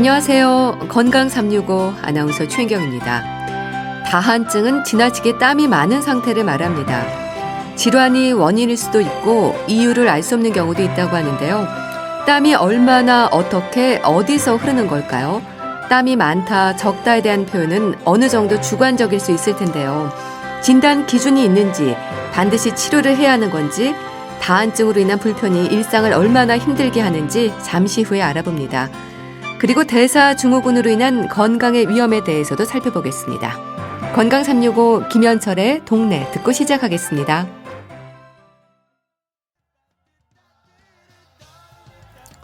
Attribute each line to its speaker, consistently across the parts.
Speaker 1: 안녕하세요. 건강 365 아나운서 최인경입니다. 다한증은 지나치게 땀이 많은 상태를 말합니다. 질환이 원인일 수도 있고 이유를 알 수 없는 경우도 있다고 하는데요. 땀이 얼마나 어떻게 어디서 흐르는 걸까요? 땀이 많다, 적다에 대한 표현은 어느 정도 주관적일 수 있을 텐데요. 진단 기준이 있는지, 반드시 치료를 해야 하는 건지, 다한증으로 인한 불편이 일상을 얼마나 힘들게 하는지 잠시 후에 알아봅니다. 그리고 대사증후군으로 인한 건강의 위험에 대해서도 살펴보겠습니다. 건강 365 김현철의 동네 듣고 시작하겠습니다.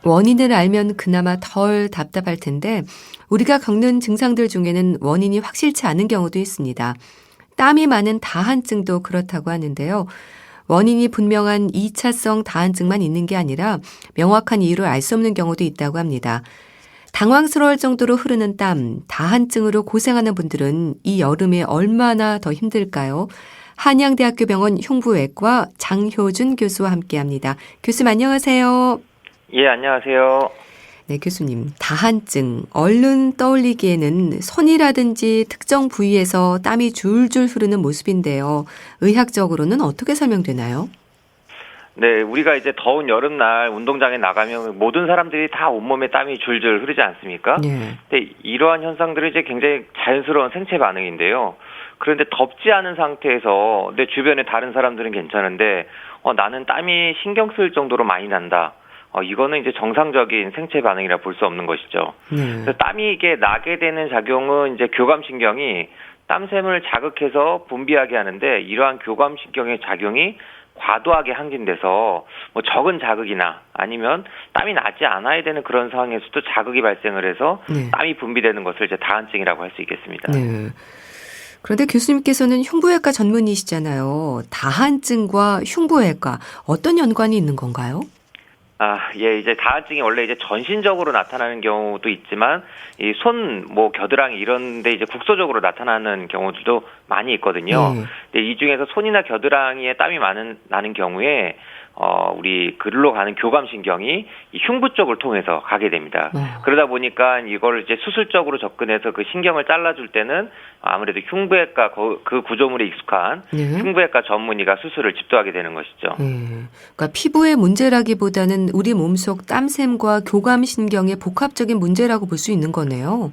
Speaker 1: 원인을 알면 그나마 덜 답답할 텐데 우리가 겪는 증상들 중에는 원인이 확실치 않은 경우도 있습니다. 땀이 많은 다한증도 그렇다고 하는데요. 원인이 분명한 2차성 다한증만 있는 게 아니라 명확한 이유를 알 수 없는 경우도 있다고 합니다. 당황스러울 정도로 흐르는 땀, 다한증으로 고생하는 분들은 이 여름에 얼마나 더 힘들까요? 한양대학교 병원 흉부외과 장효준 교수와 함께합니다. 교수님 안녕하세요.
Speaker 2: 예, 안녕하세요.
Speaker 1: 네, 교수님. 다한증, 얼른 떠올리기에는 손이라든지 특정 부위에서 땀이 줄줄 흐르는 모습인데요. 의학적으로는 어떻게 설명되나요?
Speaker 2: 네, 우리가 이제 더운 여름날 운동장에 나가면 모든 사람들이 다 온몸에 땀이 줄줄 흐르지 않습니까?
Speaker 1: 네.
Speaker 2: 근데 이러한 현상들은 이제 굉장히 자연스러운 생체 반응인데요. 그런데 덥지 않은 상태에서 내 주변에 다른 사람들은 괜찮은데 나는 땀이 신경 쓸 정도로 많이 난다. 이거는 이제 정상적인 생체 반응이라 볼 수 없는 것이죠. 그래서 땀이 이게 나게 되는 작용은 이제 교감신경이 땀샘을 자극해서 분비하게 하는데 이러한 교감신경의 작용이 과도하게 항진돼서 적은 자극이나 아니면 땀이 나지 않아야 되는 그런 상황에서도 자극이 발생을 해서 땀이 분비되는 것을 이제 다한증이라고 할 수 있겠습니다.
Speaker 1: 네. 그런데 교수님께서는 흉부외과 전문의시잖아요. 다한증과 흉부외과 어떤 연관이 있는 건가요?
Speaker 2: 예, 이제 다한증이 원래 이제 전신적으로 나타나는 경우도 있지만, 이 손, 겨드랑이 이런데 이제 국소적으로 나타나는 경우들도 많이 있거든요. 근데 이 중에서 손이나 겨드랑이에 땀이 나는 경우에, 우리 글로 가는 교감신경이 이 흉부 쪽을 통해서 가게 됩니다. 그러다 보니까 이걸 이제 수술적으로 접근해서 그 신경을 잘라줄 때는 아무래도 흉부외과 그 구조물에 익숙한 흉부외과 전문의가 수술을 집도하게 되는 것이죠.
Speaker 1: 그러니까 피부의 문제라기보다는 우리 몸속 땀샘과 교감신경의 복합적인 문제라고 볼 수 있는 거네요.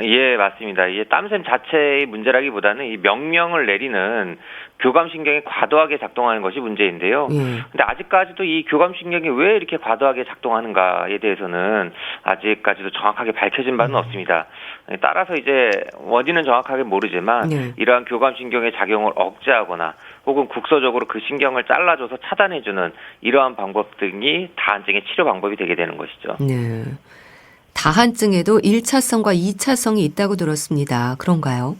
Speaker 2: 예, 맞습니다. 이 땀샘 자체의 문제라기보다는 이 명령을 내리는 교감신경이 과도하게 작동하는 것이 문제인데요. 근데 아직까지도 이 교감신경이 왜 이렇게 과도하게 작동하는가에 대해서는 아직까지도 정확하게 밝혀진 바는 없습니다. 따라서 이제 원인은 정확하게 모르지만 이러한 교감신경의 작용을 억제하거나 혹은 국소적으로 그 신경을 잘라줘서 차단해주는 이러한 방법 등이 다한증의 치료 방법이 되게 되는 것이죠.
Speaker 1: 네. 다한증에도 1차성과 2차성이 있다고 들었습니다. 그런가요?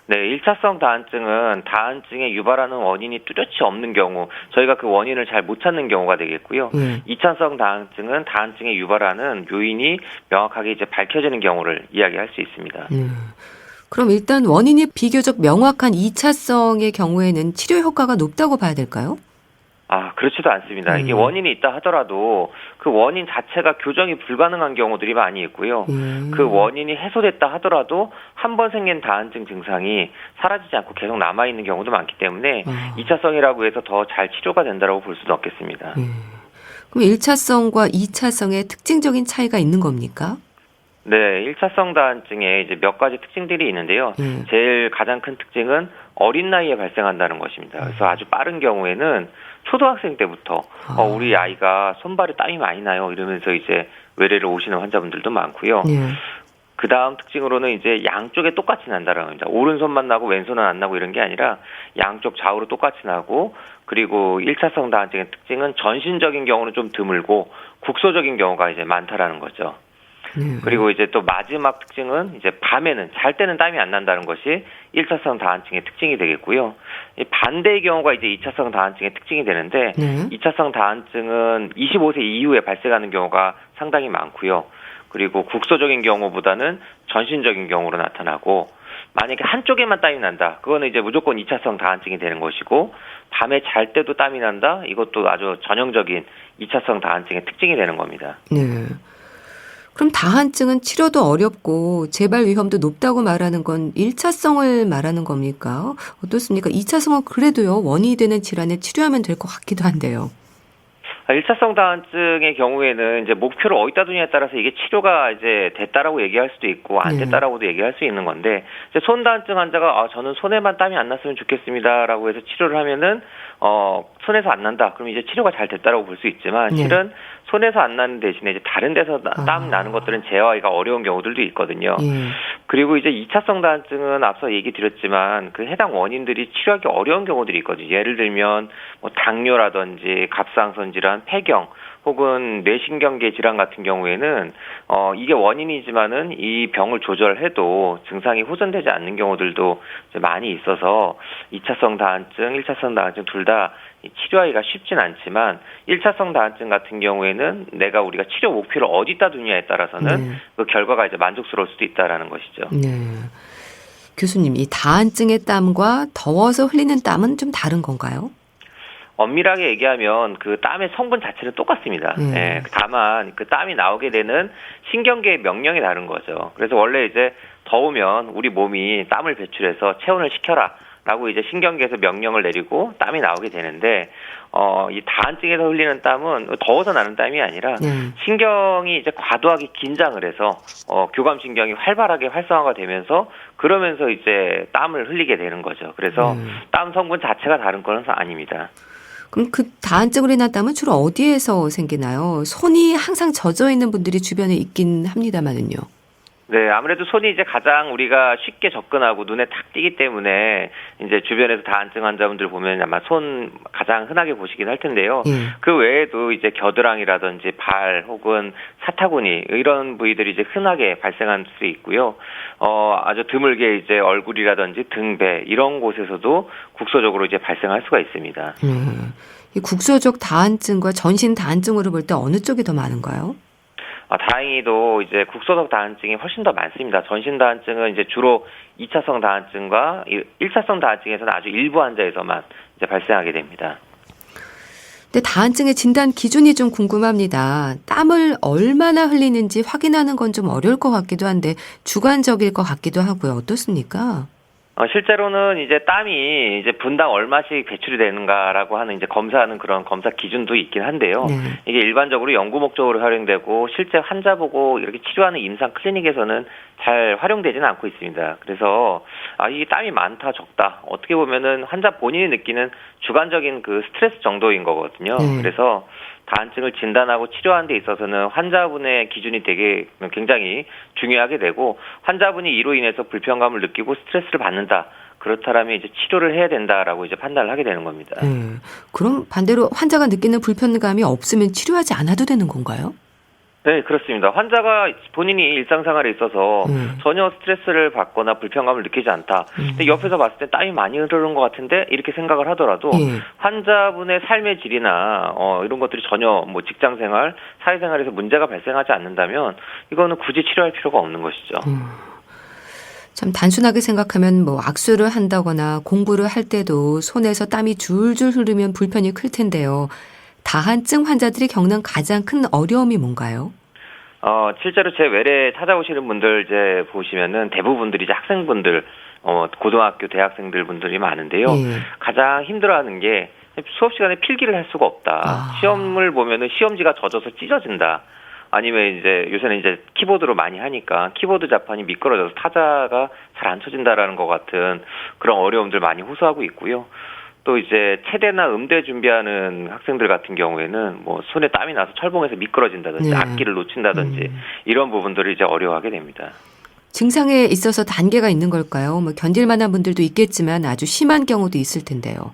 Speaker 2: 네, 1차성 다한증은 다한증에 유발하는 원인이 뚜렷이 없는 경우, 저희가 그 원인을 잘 못 찾는 경우가 되겠고요. 2차성 다한증은 다한증에 유발하는 요인이 명확하게 이제 밝혀지는 경우를 이야기할 수 있습니다.
Speaker 1: 그럼 일단 원인이 비교적 명확한 2차성의 경우에는 치료 효과가 높다고 봐야 될까요?
Speaker 2: 그렇지도 않습니다. 이게 원인이 있다 하더라도 그 원인 자체가 교정이 불가능한 경우들이 많이 있고요. 그 원인이 해소됐다 하더라도 한 번 생긴 다한증 증상이 사라지지 않고 계속 남아있는 경우도 많기 때문에 2차성이라고 해서 더 잘 치료가 된다고 볼 수는 없겠습니다.
Speaker 1: 그럼 1차성과 2차성의 특징적인 차이가 있는 겁니까?
Speaker 2: 네, 1차성 다한증에 이제 몇 가지 특징들이 있는데요. 제일 가장 큰 특징은 어린 나이에 발생한다는 것입니다. 그래서 아주 빠른 경우에는 초등학생 때부터 우리 아이가 손발에 땀이 많이 나요 이러면서 이제 외래를 오시는 환자분들도 많고요. 그 다음 특징으로는 이제 양쪽에 똑같이 난다는 겁니다. 오른손만 나고 왼손은 안 나고 이런 게 아니라 양쪽 좌우로 똑같이 나고, 그리고 1차성 다한증의 특징은 전신적인 경우는 좀 드물고 국소적인 경우가 이제 많다라는 거죠. 그리고 이제 또 마지막 특징은 이제 밤에는 잘 때는 땀이 안 난다는 것이 1차성 다한증의 특징이 되겠고요. 반대의 경우가 이제 2차성 다한증의 특징이 되는데 2차성 다한증은 25세 이후에 발생하는 경우가 상당히 많고요. 그리고 국소적인 경우보다는 전신적인 경우로 나타나고, 만약에 한쪽에만 땀이 난다, 그거는 이제 무조건 2차성 다한증이 되는 것이고, 밤에 잘 때도 땀이 난다, 이것도 아주 전형적인 2차성 다한증의 특징이 되는 겁니다.
Speaker 1: 네. 그럼 다한증은 치료도 어렵고 재발 위험도 높다고 말하는 건 1차성을 말하는 겁니까? 어떻습니까? 2차성은 그래도요, 원인이 되는 질환을 치료하면 될 것 같기도 한데요.
Speaker 2: 1차성 다한증의 경우에는 이제 목표를 어디다 두냐에 따라서 이게 치료가 이제 됐다라고 얘기할 수도 있고 안 됐다라고도 얘기할 수 있는 건데, 이제 손 다한증 환자가 저는 손에만 땀이 안 났으면 좋겠습니다라고 해서 치료를 하면은 손에서 안 난다. 그럼 이제 치료가 잘 됐다라고 볼 수 있지만 실은 손에서 안 나는 대신에 이제 다른 데서 땀 나는 것들은 제어하기가 어려운 경우들도 있거든요. 그리고 이제 2차성 다한증은 앞서 얘기 드렸지만 그 해당 원인들이 치료하기 어려운 경우들이 있거든요. 예를 들면 뭐 당뇨라든지 갑상선 질환, 폐경 혹은 뇌신경계 질환 같은 경우에는 이게 원인이지만은 이 병을 조절해도 증상이 호전되지 않는 경우들도 많이 있어서 2차성 다한증, 1차성 다한증 둘 다 치료하기가 쉽진 않지만 1차성 다한증 같은 경우에는 우리가 치료 목표를 어디다 두냐에 따라서는 그 결과가 이제 만족스러울 수도 있다라는 것이죠.
Speaker 1: 네. 교수님, 이 다한증의 땀과 더워서 흘리는 땀은 좀 다른 건가요?
Speaker 2: 엄밀하게 얘기하면 그 땀의 성분 자체는 똑같습니다. 예, 다만 그 땀이 나오게 되는 신경계의 명령이 다른 거죠. 그래서 원래 이제 더우면 우리 몸이 땀을 배출해서 체온을 시켜라라고 이제 신경계에서 명령을 내리고 땀이 나오게 되는데 이 다한증에서 흘리는 땀은 더워서 나는 땀이 아니라 신경이 이제 과도하게 긴장을 해서 교감 신경이 활발하게 활성화가 되면서 그러면서 이제 땀을 흘리게 되는 거죠. 그래서 땀 성분 자체가 다른 건 아닙니다.
Speaker 1: 그럼 그 다한증으로 인한 땀은 주로 어디에서 생기나요? 손이 항상 젖어 있는 분들이 주변에 있긴 합니다만은요.
Speaker 2: 네, 아무래도 손이 이제 가장 우리가 쉽게 접근하고 눈에 탁 띄기 때문에 이제 주변에서 다한증 환자분들 보면 아마 손 가장 흔하게 보시긴 할 텐데요. 그 외에도 이제 겨드랑이라든지 발 혹은 사타구니 이런 부위들이 이제 흔하게 발생할 수 있고요. 아주 드물게 이제 얼굴이라든지 등, 배 이런 곳에서도 국소적으로 이제 발생할 수가 있습니다.
Speaker 1: 이 국소적 다한증과 전신 다한증으로 볼 때 어느 쪽이 더 많은가요?
Speaker 2: 다행히도 이제 국소적 다한증이 훨씬 더 많습니다. 전신 다한증은 이제 주로 2차성 다한증과 1차성 다한증에서는 아주 일부 환자에서만 이제 발생하게 됩니다.
Speaker 1: 근데 다한증의 진단 기준이 좀 궁금합니다. 땀을 얼마나 흘리는지 확인하는 건 좀 어려울 것 같기도 한데 주관적일 것 같기도 하고요. 어떻습니까?
Speaker 2: 실제로는 이제 땀이 이제 분당 얼마씩 배출이 되는가라고 하는 이제 검사하는 그런 검사 기준도 있긴 한데요. 이게 일반적으로 연구 목적으로 활용되고 실제 환자 보고 이렇게 치료하는 임상 클리닉에서는 잘 활용되지는 않고 있습니다. 그래서 이 땀이 많다 적다 어떻게 보면은 환자 본인이 느끼는 주관적인 그 스트레스 정도인 거거든요. 그래서 다한증을 진단하고 치료하는 데 있어서는 환자분의 기준이 되게 굉장히 중요하게 되고 환자분이 이로 인해서 불편감을 느끼고 스트레스를 받는다. 그렇다면 이제 치료를 해야 된다라고 이제 판단을 하게 되는 겁니다.
Speaker 1: 그럼 반대로 환자가 느끼는 불편감이 없으면 치료하지 않아도 되는 건가요?
Speaker 2: 네, 그렇습니다. 환자가 본인이 일상생활에 있어서 전혀 스트레스를 받거나 불편감을 느끼지 않다. 근데 옆에서 봤을 때 땀이 많이 흐르는 것 같은데 이렇게 생각을 하더라도 환자분의 삶의 질이나 이런 것들이 전혀 뭐 직장생활, 사회생활에서 문제가 발생하지 않는다면 이거는 굳이 치료할 필요가 없는 것이죠.
Speaker 1: 참 단순하게 생각하면 뭐 악수를 한다거나 공부를 할 때도 손에서 땀이 줄줄 흐르면 불편이 클 텐데요. 다한증 환자들이 겪는 가장 큰 어려움이 뭔가요?
Speaker 2: 실제로 제 외래 찾아오시는 분들 이제 보시면은 대부분들이 이제 학생분들, 고등학교 대학생들 분들이 많은데요. 가장 힘들어하는 게 수업 시간에 필기를 할 수가 없다. 시험을 보면은 시험지가 젖어서 찢어진다. 아니면 이제 요새는 이제 키보드로 많이 하니까 키보드 자판이 미끄러져서 타자가 잘 안 쳐진다라는 것 같은 그런 어려움들 많이 호소하고 있고요. 또 이제 체대나 음대 준비하는 학생들 같은 경우에는 뭐 손에 땀이 나서 철봉에서 미끄러진다든지 악기를 놓친다든지 이런 부분들을 이제 어려워하게 됩니다.
Speaker 1: 증상에 있어서 단계가 있는 걸까요? 뭐 견딜 만한 분들도 있겠지만 아주 심한 경우도 있을 텐데요.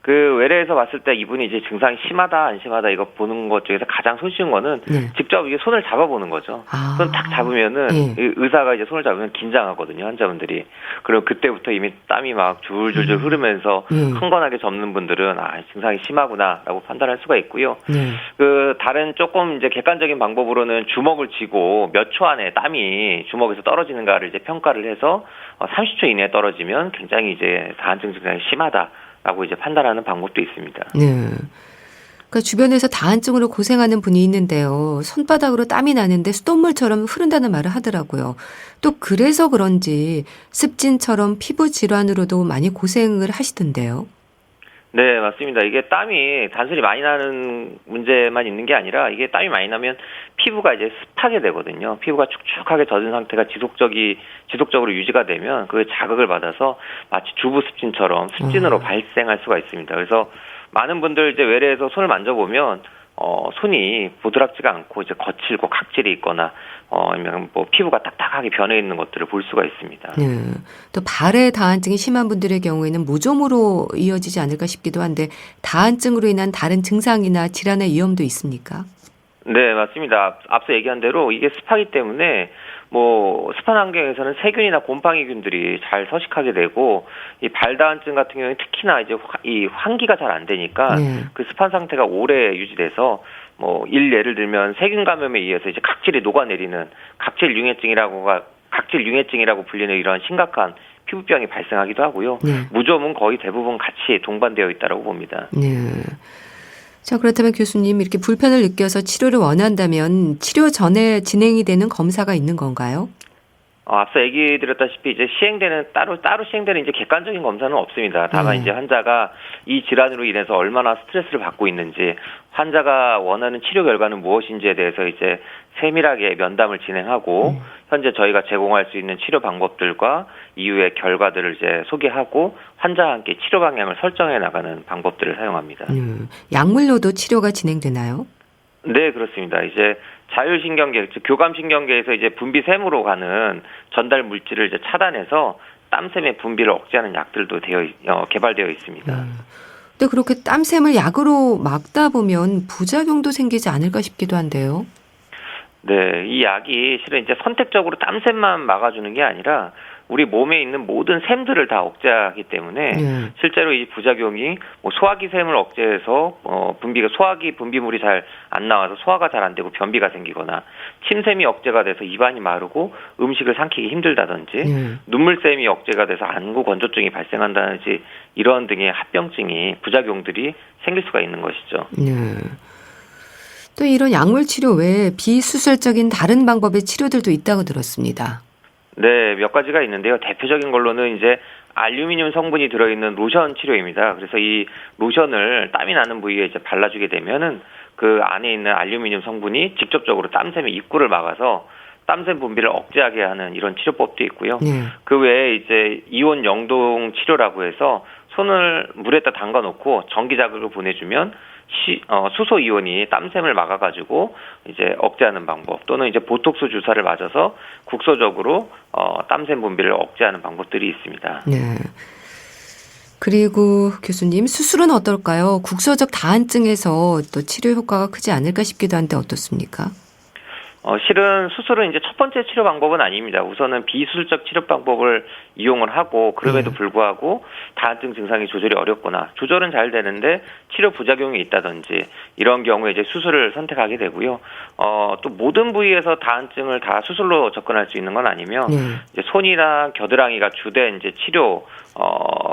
Speaker 2: 그 외래에서 봤을 때 이분이 이제 증상이 심하다 안 심하다 이거 보는 것 중에서 가장 손쉬운 거는 직접 이게 손을 잡아보는 거죠. 손 탁 잡으면은 의사가 이제 손을 잡으면 긴장하거든요, 환자분들이. 그리고 그때부터 이미 땀이 막 줄줄줄 흐르면서 흥건하게 접는 분들은 증상이 심하구나라고 판단할 수가 있고요. 그 다른 조금 이제 객관적인 방법으로는 주먹을 쥐고 몇 초 안에 땀이 주먹에서 떨어지는가를 이제 평가를 해서 30초 이내에 떨어지면 굉장히 이제 다한증 증상이 심하다. 라고 이제 판단하는 방법도 있습니다.
Speaker 1: 그러니까 주변에서 다한증으로 고생하는 분이 있는데요. 손바닥으로 땀이 나는데 수돗물처럼 흐른다는 말을 하더라고요. 또 그래서 그런지 습진처럼 피부 질환으로도 많이 고생을 하시던데요.
Speaker 2: 네, 맞습니다. 이게 땀이 단순히 많이 나는 문제만 있는 게 아니라 이게 땀이 많이 나면 피부가 이제 습하게 되거든요. 피부가 축축하게 젖은 상태가 지속적으로 유지가 되면 그 자극을 받아서 마치 주부 습진처럼 습진으로 발생할 수가 있습니다. 그래서 많은 분들 이제 외래에서 손을 만져보면 손이 부드럽지가 않고 이제 거칠고 각질이 있거나 아니면 뭐 피부가 딱딱하게 변해 있는 것들을 볼 수가 있습니다.
Speaker 1: 네. 또 발에 다한증이 심한 분들의 경우에는 무좀으로 이어지지 않을까 싶기도 한데 다한증으로 인한 다른 증상이나 질환의 위험도 있습니까?
Speaker 2: 네, 맞습니다. 앞서 얘기한 대로 이게 습하기 때문에 뭐 습한 환경에서는 세균이나 곰팡이균들이 잘 서식하게 되고 이 발다한증 같은 경우는 특히나 이제 이 환기가 잘 안 되니까 그 습한 상태가 오래 유지돼서 뭐 예를 들면 세균 감염에 의해서 이제 각질이 녹아내리는 각질융해증이라고 불리는 이런 심각한 피부병이 발생하기도 하고요. 무좀은 거의 대부분 같이 동반되어 있다고 봅니다.
Speaker 1: 네. 자, 그렇다면 교수님 이렇게 불편을 느껴서 치료를 원한다면 치료 전에 진행이 되는 검사가 있는 건가요?
Speaker 2: 앞서 얘기 드렸다시피 이제 따로 시행되는 이제 객관적인 검사는 없습니다. 다만 이제 환자가 이 질환으로 인해서 얼마나 스트레스를 받고 있는지, 환자가 원하는 치료 결과는 무엇인지에 대해서 이제 세밀하게 면담을 진행하고 현재 저희가 제공할 수 있는 치료 방법들과 이후의 결과들을 이제 소개하고 환자와 함께 치료 방향을 설정해 나가는 방법들을 사용합니다.
Speaker 1: 약물로도 치료가 진행되나요?
Speaker 2: 네, 그렇습니다. 이제 자율신경계, 즉 교감신경계에서 이제 분비샘으로 가는 전달 물질을 이제 차단해서 땀샘의 분비를 억제하는 약들도 개발되어 있습니다.
Speaker 1: 근데 그렇게 땀샘을 약으로 막다 보면 부작용도 생기지 않을까 싶기도 한데요.
Speaker 2: 네, 이 약이 실은 이제 선택적으로 땀샘만 막아주는 게 아니라 우리 몸에 있는 모든 샘들을 다 억제하기 때문에 실제로 이 부작용이 뭐 소화기 샘을 억제해서 소화기 분비물이 잘 안 나와서 소화가 잘 안 되고 변비가 생기거나 침샘이 억제가 돼서 입안이 마르고 음식을 삼키기 힘들다든지 눈물샘이 억제가 돼서 안구 건조증이 발생한다든지 이런 등의 합병증이 부작용들이 생길 수가 있는 것이죠.
Speaker 1: 또 이런 약물 치료 외에 비수술적인 다른 방법의 치료들도 있다고 들었습니다.
Speaker 2: 네, 몇 가지가 있는데요. 대표적인 걸로는 이제 알루미늄 성분이 들어있는 로션 치료입니다. 그래서 이 로션을 땀이 나는 부위에 이제 발라주게 되면은 그 안에 있는 알루미늄 성분이 직접적으로 땀샘의 입구를 막아서 땀샘 분비를 억제하게 하는 이런 치료법도 있고요. 그 외에 이제 이온 영동 치료라고 해서 손을 물에다 담가 놓고 전기 자극을 보내주면 수소 이온이 땀샘을 막아가지고 이제 억제하는 방법, 또는 이제 보톡스 주사를 맞아서 국소적으로 땀샘 분비를 억제하는 방법들이 있습니다.
Speaker 1: 네. 그리고 교수님, 수술은 어떨까요? 국소적 다한증에서 또 치료 효과가 크지 않을까 싶기도 한데 어떻습니까?
Speaker 2: 실은 수술은 이제 첫 번째 치료 방법은 아닙니다. 우선은 비수술적 치료 방법을 이용을 하고 그럼에도 불구하고 다한증 증상이 조절이 어렵거나 조절은 잘 되는데 치료 부작용이 있다든지 이런 경우에 이제 수술을 선택하게 되고요. 또 모든 부위에서 다한증을 다 수술로 접근할 수 있는 건 아니면 이제 손이나 겨드랑이가 주된 이제 치료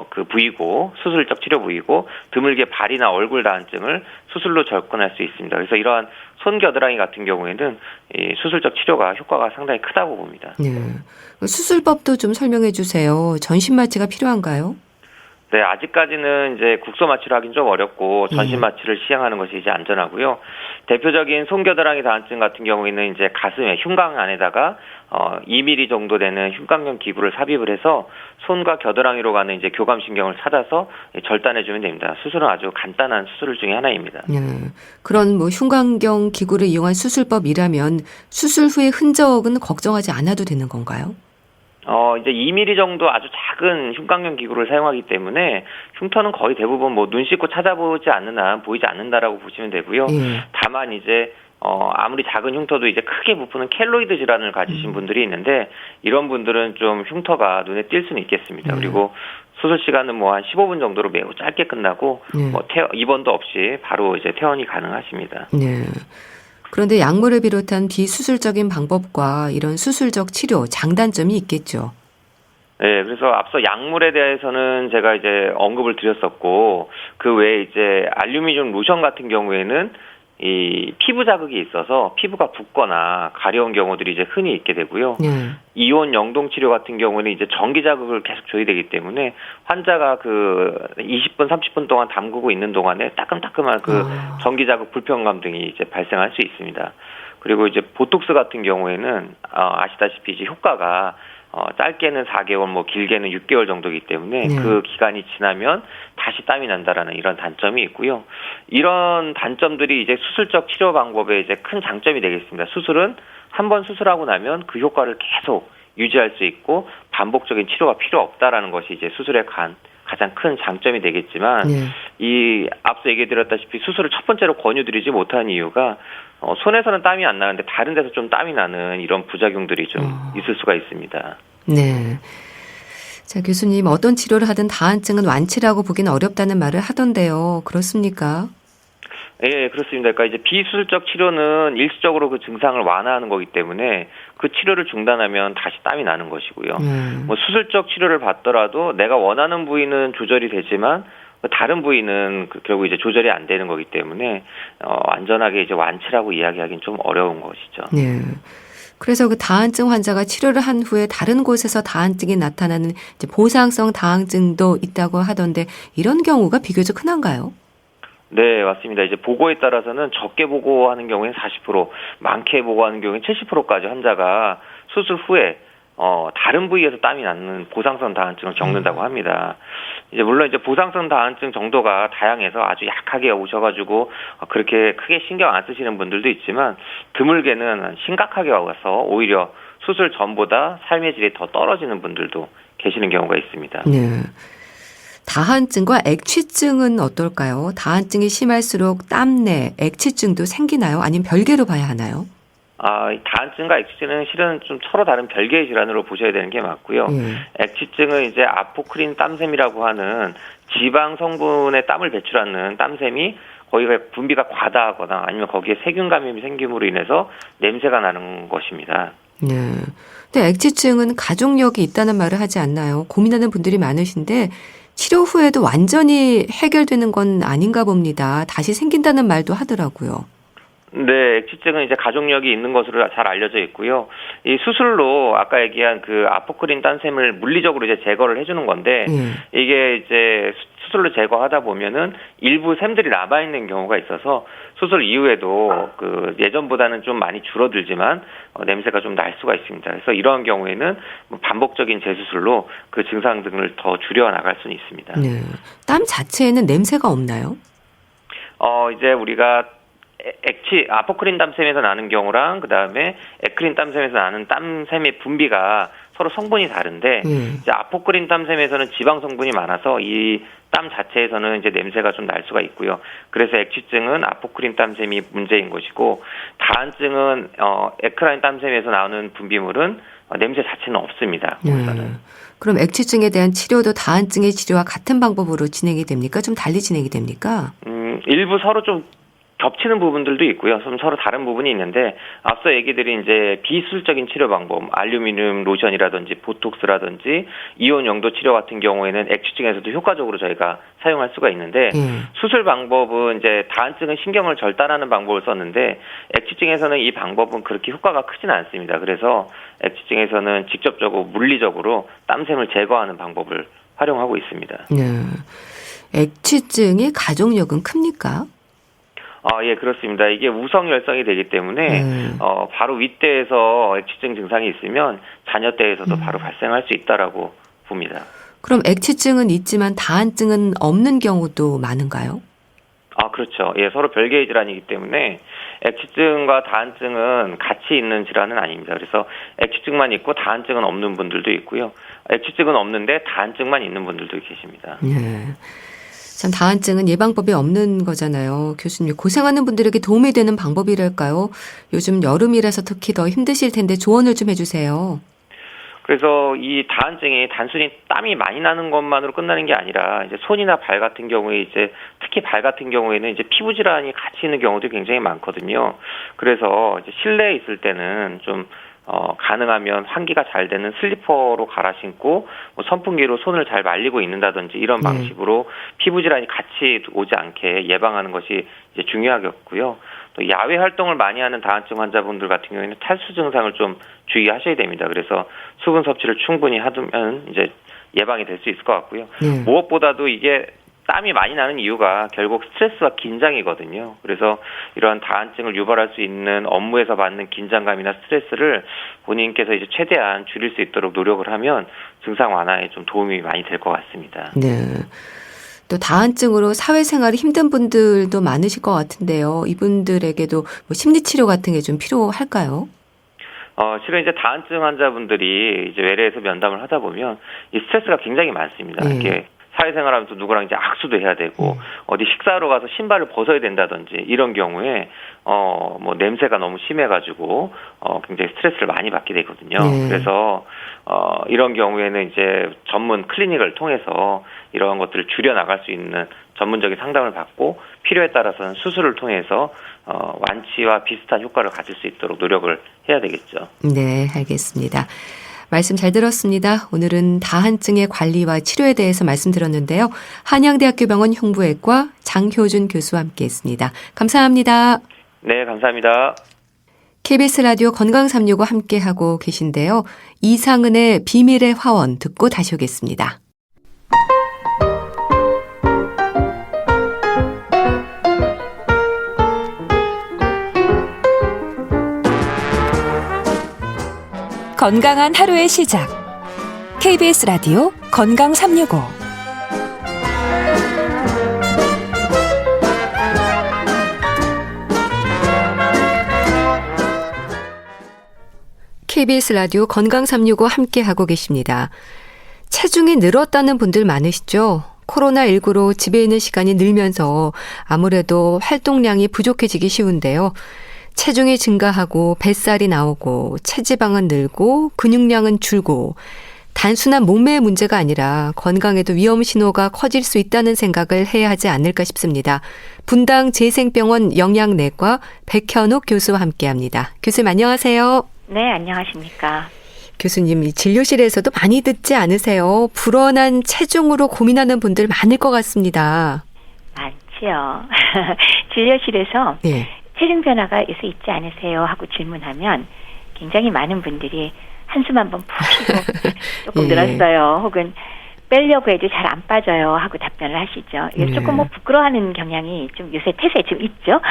Speaker 2: 그 부위고 수술적 치료 부위고 드물게 발이나 얼굴 다한증을 수술로 접근할 수 있습니다. 그래서 이러한 손 겨드랑이 같은 경우에는 이 수술적 치료가 효과가 상당히 크다고 봅니다.
Speaker 1: 수술법도 좀 설명해 주세요. 전신 마취가 필요한가요?
Speaker 2: 네, 아직까지는 이제 국소 마취를 하긴 좀 어렵고 전신 마취를 시행하는 것이 이제 안전하고요. 대표적인 손겨드랑이 다한증 같은 경우에는 이제 가슴에 흉곽 안에다가 2mm 정도 되는 흉곽형 기구를 삽입을 해서 손과 겨드랑이로 가는 이제 교감신경을 찾아서 절단해주면 됩니다. 수술은 아주 간단한 수술 중에 하나입니다.
Speaker 1: 그런 뭐 흉곽형 기구를 이용한 수술법이라면 수술 후의 흔적은 걱정하지 않아도 되는 건가요?
Speaker 2: 이제 2mm 정도 아주 작은 흉곽형 기구를 사용하기 때문에 흉터는 거의 대부분 뭐 눈 씻고 찾아보지 않는 한 보이지 않는다라고 보시면 되고요. 다만 이제 아무리 작은 흉터도 이제 크게 부푸는 켈로이드 질환을 가지신 분들이 있는데 이런 분들은 좀 흉터가 눈에 띌 수는 있겠습니다. 그리고 수술 시간은 뭐 한 15분 정도로 매우 짧게 끝나고 뭐 입원도 없이 바로 이제 퇴원이 가능하십니다.
Speaker 1: 그런데 약물을 비롯한 비수술적인 방법과 이런 수술적 치료, 장단점이 있겠죠.
Speaker 2: 네, 그래서 앞서 약물에 대해서는 제가 이제 언급을 드렸었고, 그 외에 이제 알루미늄 로션 같은 경우에는 이 피부 자극이 있어서 피부가 붓거나 가려운 경우들이 이제 흔히 있게 되고요. 이온 영동 치료 같은 경우는 이제 전기 자극을 계속 줘야 되기 때문에 환자가 그 20분, 30분 동안 담그고 있는 동안에 따끔따끔한 그 전기 자극 불편감 등이 이제 발생할 수 있습니다. 그리고 이제 보톡스 같은 경우에는 아시다시피 이제 효과가 짧게는 4개월, 뭐 길게는 6개월 정도이기 때문에 그 기간이 지나면 다시 땀이 난다라는 이런 단점이 있고요. 이런 단점들이 이제 수술적 치료 방법의 이제 큰 장점이 되겠습니다. 수술은 한 번 수술하고 나면 그 효과를 계속 유지할 수 있고 반복적인 치료가 필요 없다라는 것이 이제 수술의 가장 큰 장점이 되겠지만 이 앞서 얘기드렸다시피 수술을 첫 번째로 권유드리지 못한 이유가 손에서는 땀이 안 나는데 다른 데서 좀 땀이 나는 이런 부작용들이 좀 있을 수가 있습니다.
Speaker 1: 네. 자, 교수님, 어떤 치료를 하든 다한증은 완치라고 보기는 어렵다는 말을 하던데요. 그렇습니까?
Speaker 2: 예, 그렇습니다. 그러니까 이제 비수술적 치료는 일시적으로 그 증상을 완화하는 거기 때문에 그 치료를 중단하면 다시 땀이 나는 것이고요. 뭐 수술적 치료를 받더라도 내가 원하는 부위는 조절이 되지만 다른 부위는 결국 이제 조절이 안 되는 거기 때문에 완전하게 이제 완치라고 이야기하기는 좀 어려운 것이죠.
Speaker 1: 네. 그래서 그 다한증 환자가 치료를 한 후에 다른 곳에서 다한증이 나타나는 이제 보상성 다한증도 있다고 하던데 이런 경우가 비교적 흔한가요?
Speaker 2: 네, 맞습니다. 이제 보고에 따라서는 적게 보고하는 경우에는 40%, 많게 보고하는 경우에는 70%까지 환자가 수술 후에 다른 부위에서 땀이 나는 보상성 다한증을 겪는다고 합니다. 이제 물론 이제 보상성 다한증 정도가 다양해서 아주 약하게 오셔가지고 그렇게 크게 신경 안 쓰시는 분들도 있지만 드물게는 심각하게 와서 오히려 수술 전보다 삶의 질이 더 떨어지는 분들도 계시는 경우가 있습니다.
Speaker 1: 네. 다한증과 액취증은 어떨까요? 다한증이 심할수록 땀내, 액취증도 생기나요? 아니면 별개로 봐야 하나요?
Speaker 2: 다한증과 액취증은 실은 좀 서로 다른 별개의 질환으로 보셔야 되는 게 맞고요. 액취증은 이제 아포크린 땀샘이라고 하는 지방 성분의 땀을 배출하는 땀샘이 거기가 분비가 과다하거나 아니면 거기에 세균 감염이 생김으로 인해서 냄새가 나는 것입니다.
Speaker 1: 네. 근데 액취증은 가족력이 있다는 말을 하지 않나요? 고민하는 분들이 많으신데 치료 후에도 완전히 해결되는 건 아닌가 봅니다. 다시 생긴다는 말도 하더라고요.
Speaker 2: 네, 액취증은 이제 가족력이 있는 것으로 잘 알려져 있고요. 이 수술로 아까 얘기한 그 아포크린 땀샘을 물리적으로 이제 제거를 해주는 건데 이게 이제 수술로 제거하다 보면은 일부 샘들이 남아 있는 경우가 있어서 수술 이후에도 그 예전보다는 좀 많이 줄어들지만 냄새가 좀 날 수가 있습니다. 그래서 이러한 경우에는 반복적인 재수술로 그 증상 등을 더 줄여 나갈 수는 있습니다.
Speaker 1: 네. 땀 자체에는 냄새가 없나요?
Speaker 2: 이제 우리가 아포크린 땀샘에서 나는 경우랑 그다음에 에크린 땀샘에서 나는 땀샘의 분비가 서로 성분이 다른데 이제 아포크린 땀샘에서는 지방 성분이 많아서 이 땀 자체에서는 이제 냄새가 좀 날 수가 있고요. 그래서 액취증은 아포크린 땀샘이 문제인 것이고 다한증은 에크라인 땀샘에서 나오는 분비물은 냄새 자체는 없습니다.
Speaker 1: 그럼 액취증에 대한 치료도 다한증의 치료와 같은 방법으로 진행이 됩니까? 좀 달리 진행이 됩니까?
Speaker 2: 일부 서로 좀 겹치는 부분들도 있고요. 좀 서로 다른 부분이 있는데 앞서 얘기드린 이제 비수술적인 치료 방법, 알루미늄 로션이라든지 보톡스라든지 이온 영도 치료 같은 경우에는 액취증에서도 효과적으로 저희가 사용할 수가 있는데 수술 방법은 이제 다한증은 신경을 절단하는 방법을 썼는데 액취증에서는 이 방법은 그렇게 효과가 크지는 않습니다. 그래서 액취증에서는 직접적으로 물리적으로 땀샘을 제거하는 방법을 활용하고 있습니다.
Speaker 1: 네. 액취증의 가족력은 큽니까?
Speaker 2: 예, 그렇습니다. 이게 우성열성이 되기 때문에 바로 윗대에서 액취증 증상이 있으면 자녀대에서도 바로 발생할 수 있다라고 봅니다.
Speaker 1: 그럼 액취증은 있지만 다한증은 없는 경우도 많은가요?
Speaker 2: 그렇죠. 예, 서로 별개의 질환이기 때문에 액취증과 다한증은 같이 있는 질환은 아닙니다. 그래서 액취증만 있고 다한증은 없는 분들도 있고요. 액취증은 없는데 다한증만 있는 분들도 계십니다.
Speaker 1: 네. 참 다한증은 예방법이 없는 거잖아요. 교수님, 고생하는 분들에게 도움이 되는 방법이랄까요? 요즘 여름이라서 특히 더 힘드실 텐데 조언을 좀 해주세요.
Speaker 2: 그래서 이 다한증이 단순히 땀이 많이 나는 것만으로 끝나는 게 아니라 이제 손이나 발 같은 경우에 이제 특히 발 같은 경우에는 이제 피부 질환이 같이 있는 경우도 굉장히 많거든요. 그래서 이제 실내에 있을 때는 좀 가능하면 환기가 잘 되는 슬리퍼로 갈아 신고 뭐 선풍기로 손을 잘 말리고 있는다든지 이런 방식으로 피부 질환이 같이 오지 않게 예방하는 것이 이제 중요하겠고요. 또 야외 활동을 많이 하는 다한증 환자분들 같은 경우에는 탈수 증상을 좀 주의하셔야 됩니다. 그래서 수분 섭취를 충분히 하면 이제 예방이 될 수 있을 것 같고요. 무엇보다도 이게 땀이 많이 나는 이유가 결국 스트레스와 긴장이거든요. 그래서 이러한 다한증을 유발할 수 있는 업무에서 받는 긴장감이나 스트레스를 본인께서 이제 최대한 줄일 수 있도록 노력을 하면 증상 완화에 좀 도움이 많이 될 것 같습니다.
Speaker 1: 네. 또 다한증으로 사회생활이 힘든 분들도 많으실 것 같은데요. 이분들에게도 뭐 심리치료 같은 게 좀 필요할까요?
Speaker 2: 실은 이제 다한증 환자분들이 이제 외래에서 면담을 하다 보면 이 스트레스가 굉장히 많습니다. 이렇게 사회생활하면서 누구랑 이제 악수도 해야 되고 어디 식사하러 가서 신발을 벗어야 된다든지 이런 경우에 뭐 냄새가 너무 심해가지고 굉장히 스트레스를 많이 받게 되거든요. 그래서 이런 경우에는 이제 전문 클리닉을 통해서 이러한 것들을 줄여 나갈 수 있는 전문적인 상담을 받고 필요에 따라서는 수술을 통해서 완치와 비슷한 효과를 가질 수 있도록 노력을 해야 되겠죠.
Speaker 1: 네, 알겠습니다. 말씀 잘 들었습니다. 오늘은 다한증의 관리와 치료에 대해서 말씀드렸는데요. 한양대학교 병원 흉부외과 장효준 교수와 함께했습니다. 감사합니다.
Speaker 2: 네, 감사합니다.
Speaker 1: KBS 라디오 건강365 함께하고 계신데요. 이상은의 비밀의 화원 듣고 다시 오겠습니다.
Speaker 3: 건강한 하루의 시작. KBS 라디오 건강365.
Speaker 1: KBS 라디오 건강365 함께하고 계십니다. 체중이 늘었다는 분들 많으시죠? 코로나19로 집에 있는 시간이 늘면서 아무래도 활동량이 부족해지기 쉬운데요. 체중이 증가하고 뱃살이 나오고 체지방은 늘고 근육량은 줄고 단순한 몸매의 문제가 아니라 건강에도 위험 신호가 커질 수 있다는 생각을 해야 하지 않을까 싶습니다. 분당 재생병원 영양내과 백현욱 교수와 함께합니다. 교수님 안녕하세요.
Speaker 4: 네, 안녕하십니까.
Speaker 1: 교수님, 이 진료실에서도 많이 듣지 않으세요? 불어난 체중으로 고민하는 분들 많을 것 같습니다.
Speaker 4: 많지요. 진료실에서
Speaker 1: 네.
Speaker 4: 체중 변화가 요새 있지 않으세요? 하고 질문하면 굉장히 많은 분들이 한숨 한번 푹 쉬고 조금 늘었어요. 혹은 빼려고 해도 잘 안 빠져요. 하고 답변을 하시죠. 이게 조금 뭐 부끄러워하는 경향이 좀 요새 태세에 좀 있죠.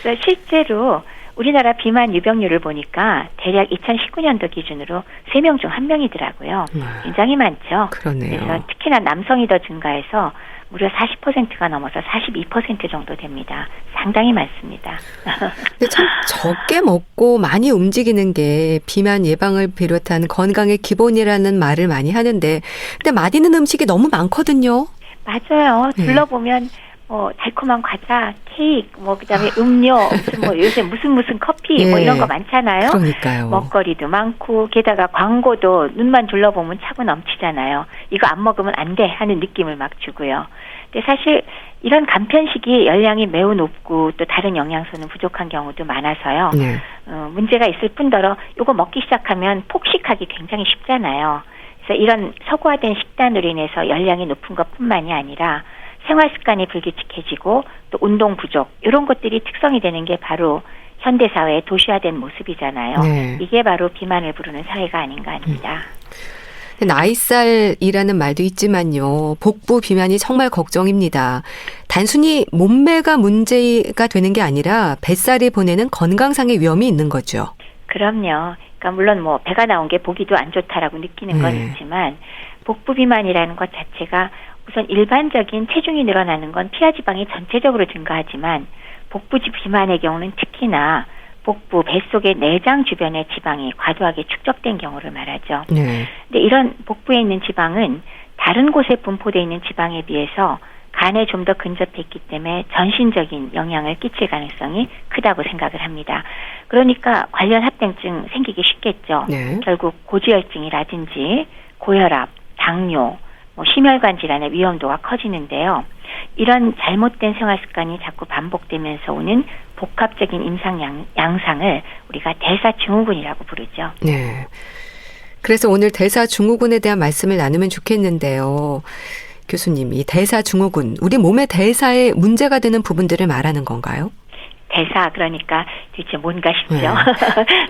Speaker 4: 그래서 실제로 우리나라 비만 유병률을 보니까 대략 2019년도 기준으로 3명 중 1명이더라고요. 굉장히 많죠.
Speaker 1: 그러네요.
Speaker 4: 그래서 특히나 남성이 더 증가해서 무려 40%가 넘어서 42% 정도 됩니다. 상당히 많습니다.
Speaker 1: 근데 참 적게 먹고 많이 움직이는 게 비만 예방을 비롯한 건강의 기본이라는 말을 많이 하는데 근데 맛있는 음식이 너무 많거든요.
Speaker 4: 맞아요. 둘러보면 달콤한 과자, 케이크, 그다음에 음료, 요새 무슨 커피, 이런 거 많잖아요.
Speaker 1: 그러니까요.
Speaker 4: 먹거리도 많고, 게다가 광고도 눈만 둘러보면 차고 넘치잖아요. 이거 안 먹으면 안 돼 하는 느낌을 막 주고요. 근데 사실 이런 간편식이 열량이 매우 높고 또 다른 영양소는 부족한 경우도 많아서요. 문제가 있을 뿐더러 이거 먹기 시작하면 폭식하기 굉장히 쉽잖아요. 그래서 이런 서구화된 식단으로 인해서 열량이 높은 것뿐만이 아니라 생활 습관이 불규칙해지고 또 운동 부족 이런 것들이 특성이 되는 게 바로 현대사회의 도시화된 모습이잖아요. 이게 바로 비만을 부르는 사회가 아닌가 합니다.
Speaker 1: 나이살이라는 말도 있지만요. 복부 비만이 정말 걱정입니다. 단순히 몸매가 문제가 되는 게 아니라 뱃살이 보내는 건강상의 위험이 있는 거죠.
Speaker 4: 그럼요. 그러니까 물론 배가 나온 게 보기도 안 좋다라고 느끼는 건 있지만 복부 비만이라는 것 자체가 우선 일반적인 체중이 늘어나는 건 피하지방이 전체적으로 증가하지만 복부 비만의 경우는 특히나 복부, 뱃속의 내장 주변의 지방이 과도하게 축적된 경우를 말하죠. 근데 이런 복부에 있는 지방은 다른 곳에 분포되어 있는 지방에 비해서 간에 좀 더 근접해 있기 때문에 전신적인 영향을 끼칠 가능성이 크다고 생각을 합니다. 그러니까 관련 합병증 생기기 쉽겠죠. 결국 고지혈증이라든지 고혈압, 당뇨, 심혈관 질환의 위험도가 커지는데요. 이런 잘못된 생활 습관이 자꾸 반복되면서 오는 복합적인 임상 양상을 우리가 대사증후군이라고 부르죠.
Speaker 1: 네. 그래서 오늘 대사증후군에 대한 말씀을 나누면 좋겠는데요. 교수님, 이 대사증후군, 우리 몸의 대사에 문제가 되는 부분들을 말하는 건가요?
Speaker 4: 대사, 그러니까 도대체 뭔가 싶죠.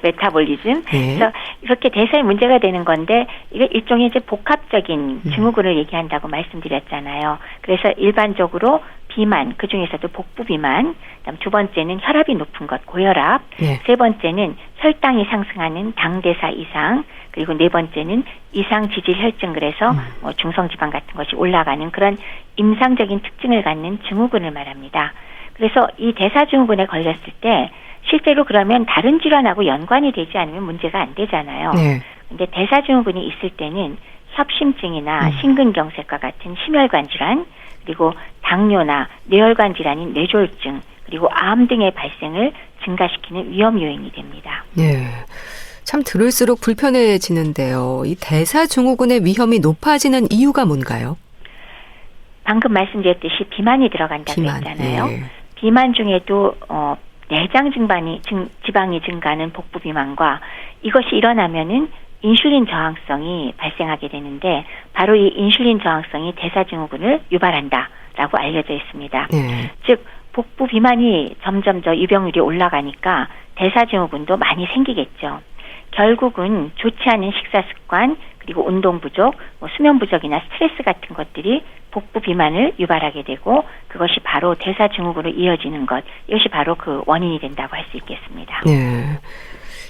Speaker 4: 메타볼리즘.
Speaker 1: 네.
Speaker 4: 그래서 이렇게 대사에 문제가 되는 건데 이게 일종의 이제 복합적인 증후군을 얘기한다고 말씀드렸잖아요. 그래서 일반적으로 비만, 그중에서도 복부 비만, 그다음 두 번째는 혈압이 높은 것, 고혈압,
Speaker 1: 네.
Speaker 4: 세 번째는 혈당이 상승하는 당대사 이상, 그리고 네 번째는 이상 지질 혈증, 그래서 뭐 중성지방 같은 것이 올라가는 그런 임상적인 특징을 갖는 증후군을 말합니다. 그래서 이 대사증후군에 걸렸을 때 실제로 그러면 다른 질환하고 연관이 되지 않으면 문제가 안 되잖아요.
Speaker 1: 네.
Speaker 4: 근데 대사증후군이 있을 때는 협심증이나 심근경색과 같은 심혈관 질환, 그리고 당뇨나 뇌혈관 질환인 뇌졸중, 그리고 암 등의 발생을 증가시키는 위험 요인이 됩니다.
Speaker 1: 네. 참 들을수록 불편해지는데요. 이 대사증후군의 위험이 높아지는 이유가 뭔가요?
Speaker 4: 방금 말씀드렸듯이 비만이 들어간다고 했잖아요.
Speaker 1: 예.
Speaker 4: 비만 중에도 내장 지방이 증가하는 복부 비만과 이것이 일어나면은 인슐린 저항성이 발생하게 되는데 바로 이 인슐린 저항성이 대사증후군을 유발한다라고 알려져 있습니다.
Speaker 1: 네.
Speaker 4: 즉 복부 비만이 점점 더 유병률이 올라가니까 대사증후군도 많이 생기겠죠. 결국은 좋지 않은 식사 습관, 그리고 운동 부족, 수면 부족이나 스트레스 같은 것들이 복부 비만을 유발하게 되고 그것이 바로 대사증후군으로 이어지는 것, 이것이 바로 그 원인이 된다고 할 수 있겠습니다.
Speaker 1: 네.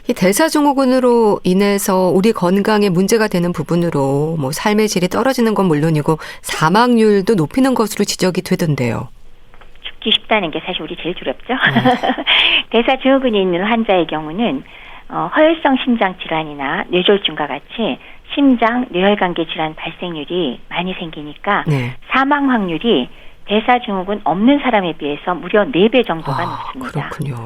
Speaker 1: 이 대사증후군으로 인해서 우리 건강에 문제가 되는 부분으로 뭐 삶의 질이 떨어지는 건 물론이고 사망률도 높이는 것으로 지적이 되던데요.
Speaker 4: 죽기 쉽다는 게 사실 우리 제일 두렵죠. 대사증후군이 있는 환자의 경우는 허혈성 심장 질환이나 뇌졸중과 같이 심장, 뇌혈관계 질환 발생률이 많이 생기니까
Speaker 1: 네.
Speaker 4: 사망 확률이 대사증후군 없는 사람에 비해서 무려 4배 정도가 높습니다.
Speaker 1: 그렇군요.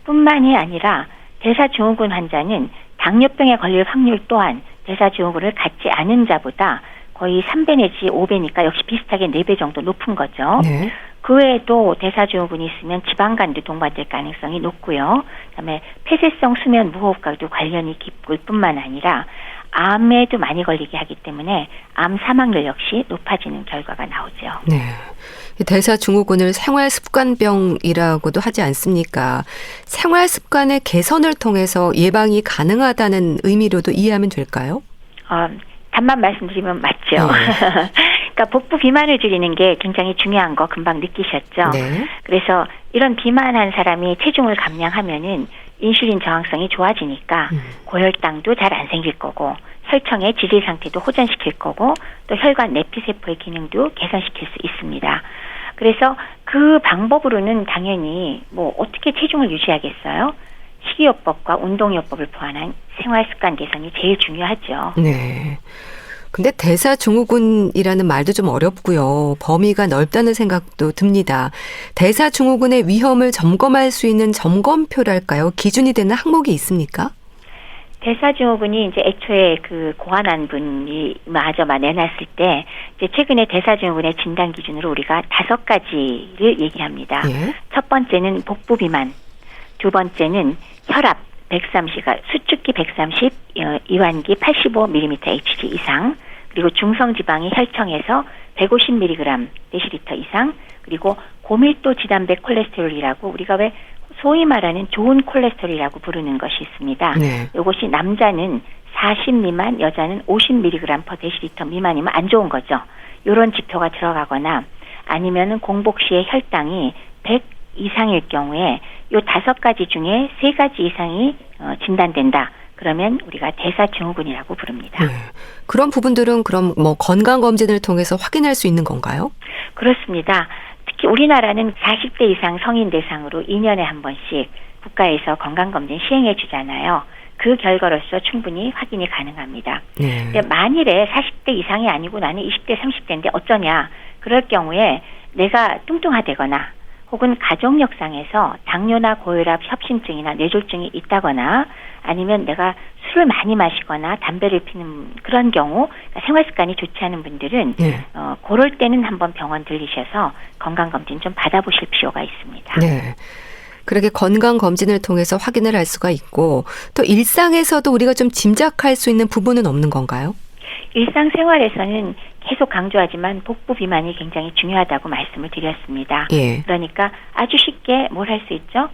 Speaker 4: 뿐만이 아니라 대사증후군 환자는 당뇨병에 걸릴 확률 또한 대사증후군을 갖지 않은 자보다 거의 3배 내지 5배니까 역시 비슷하게 4배 정도 높은 거죠.
Speaker 1: 네.
Speaker 4: 그 외에도 대사증후군이 있으면 지방간도 동반될 가능성이 높고요. 그다음에 폐쇄성 수면 무호흡과도 관련이 깊을 뿐만 아니라 암에도 많이 걸리게 하기 때문에 암 사망률 역시 높아지는 결과가 나오죠.
Speaker 1: 네. 대사증후군을 생활습관병이라고도 하지 않습니까? 생활습관의 개선을 통해서 예방이 가능하다는 의미로도 이해하면 될까요?
Speaker 4: 답만 말씀드리면 맞죠.
Speaker 1: 네.
Speaker 4: 그러니까 복부 비만을 줄이는 게 굉장히 중요한 거 금방 느끼셨죠.
Speaker 1: 네.
Speaker 4: 그래서 이런 비만한 사람이 체중을 감량하면은 인슐린 저항성이 좋아지니까 고혈당도 잘 안 생길 거고 혈청의 지질 상태도 호전시킬 거고 또 혈관 내피세포의 기능도 개선시킬 수 있습니다. 그래서 그 방법으로는 당연히 뭐 어떻게 체중을 유지하겠어요? 식이요법과 운동요법을 포함한 생활습관 개선이 제일 중요하죠.
Speaker 1: 네. 근데 대사증후군이라는 말도 좀 어렵고요. 범위가 넓다는 생각도 듭니다. 대사증후군의 위험을 점검할 수 있는 점검표랄까요? 기준이 되는 항목이 있습니까?
Speaker 4: 대사증후군이 이제 애초에 그 고안한 분이 마저 내놨을 때 이제 최근에 대사증후군의 진단 기준으로 우리가 5가지를 얘기합니다.
Speaker 1: 예.
Speaker 4: 첫 번째는 복부 비만, 두 번째는 혈압 130가 수축기 130, 이완기 85mm Hg 이상, 그리고 중성지방이 혈청에서 150mg 데시리터 이상, 그리고 고밀도 지단백 콜레스테롤이라고 우리가 왜 소위 말하는 좋은 콜레스테롤이라고 부르는 것이 있습니다.
Speaker 1: 네.
Speaker 4: 이것이 남자는 40 미만, 여자는 50mg per 데시리터 미만이면 안 좋은 거죠. 이런 지표가 들어가거나 아니면은 공복 시에 혈당이 100 이상일 경우에 이 5가지 중에 3가지 이상이 진단된다. 그러면 우리가 대사증후군이라고 부릅니다.
Speaker 1: 네. 그런 부분들은 그럼 뭐 건강검진을 통해서 확인할 수 있는 건가요?
Speaker 4: 그렇습니다. 특히 우리나라는 40대 이상 성인 대상으로 2년에 한 번씩 국가에서 건강검진 시행해 주잖아요. 그 결과로서 충분히 확인이 가능합니다.
Speaker 1: 네.
Speaker 4: 근데 만일에 40대 이상이 아니고 나는 20대, 30대인데 어쩌냐. 그럴 경우에 내가 뚱뚱하다거나 혹은 가족력상에서 당뇨나 고혈압, 협심증이나 뇌졸중이 있다거나 아니면 내가 술을 많이 마시거나 담배를 피는 그런 경우, 그러니까 생활 습관이 좋지 않은 분들은 그럴 때는 한번 병원 들리셔서 건강검진 좀 받아보실 필요가 있습니다.
Speaker 1: 네. 그렇게 건강검진을 통해서 확인을 할 수가 있고 또 일상에서도 우리가 좀 짐작할 수 있는 부분은 없는 건가요?
Speaker 4: 일상생활에서는 계속 강조하지만 복부 비만이 굉장히 중요하다고 말씀을 드렸습니다.
Speaker 1: 예.
Speaker 4: 그러니까 아주 쉽게 뭘 할 수 있죠?